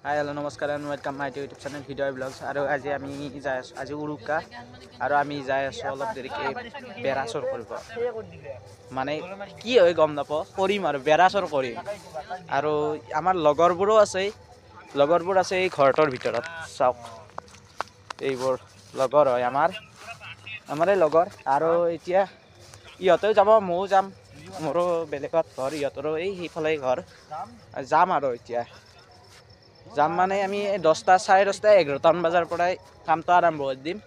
Hi, hello, namaskar and welcome my YouTube channel Video Vlogs. Aro aji ami jai asu aji uruka aro ami jai asu olop derike berasor koribo. Mane ki hoy gom napo korim aro berasor korim. Aro amar logorburo ase logorbur ase ei ঘৰটোৰ ভিতৰত চাওক এইবোৰ লগৰ হয় আমাৰ এই লগৰ আৰু এতিয়া ইহতেও যাব মও যাম মোৰো বেলেগত ঘৰ ইহতৰো এই হিফালে ঘৰ যাম আৰু এতিয়া যাম মানে আমি 10টা 10:30 11টা বজাৰ পৰাই কামটো আৰম্ভ কৰি দিম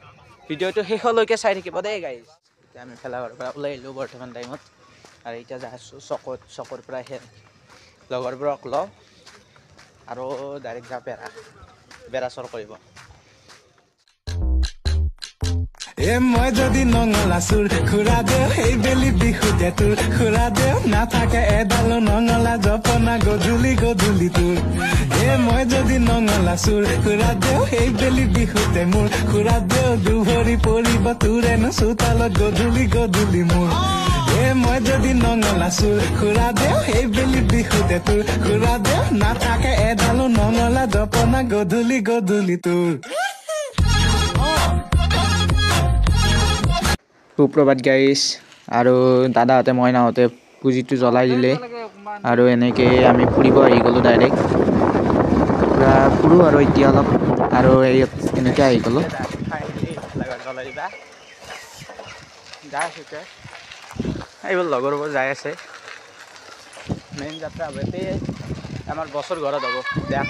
ভিডিওটো শেষলৈকে চাই থাকিব দেই গাইস এতিয়া আমি ফেলাঘৰৰ পৰা ওলাই আহিলো বৰ্তমান টাইমত আৰু এতিয়া যাই আছো চকৰ পৰা লগৰবোৰক লওঁ আৰু ডাইৰেক্ট যা বেৰাচৰ কৰিব এ মই যদি নঙলা চুৰ খুৰা দেও এই বেলি বিহুতে তোৰ খুৰা দেও নাথাকে এডালো নঙলা জপনা গধূলি গধূলি তোৰ এ মই যদি নঙলা চুৰ খুৰা দেও এই বেলি বিহুতে মোৰ খুৰা দেও দুভৰি পৰিব তোৰেনো চোতালত গধূলি গধূলি মোৰ এ মই যদি নঙলা চুৰ খুৰা দেও এই বেলি বিহুতে তোৰ খুৰা দেও নাথাকে এডালো নঙলা জপনা গধূলি গধূলি তোৰ সুপ্ৰভাত গাইস আৰু দাদাহঁতে মই নাহতে পুজিটো জ্বলাই দিলে আৰু এনেকে আমি ফুৰিব আহি গলো ডাইৰেক্ট পুৰা ফুৰো আৰু এতিয়া অলপ আৰু এনেকে আহি গলো এইবোৰ লগৰবোৰ যাই আছে মেইন যাত্ৰা হ'বতে আমাৰ বছৰ ঘৰত হ'ব দেখ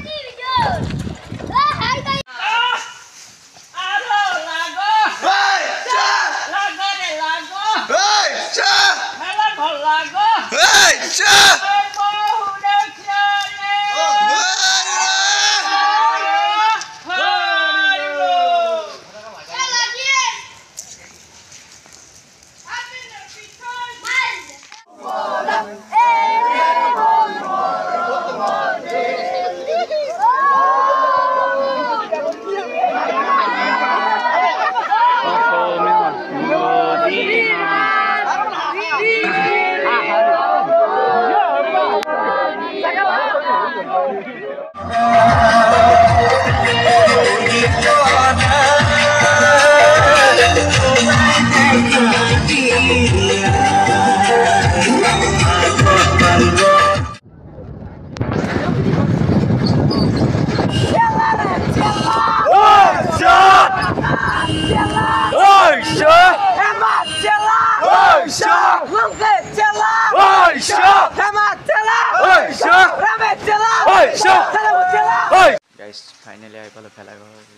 Guys, finally I follow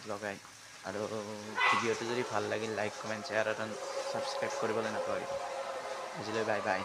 vlog আৰু ভিডিওটো যদি ভাল লাগিল লাইক কমেন্ট শেয়াৰ আৰু সাবস্ক্ৰাইব কৰিবলৈ নাপাহৰিব আজিলৈ বাই বাই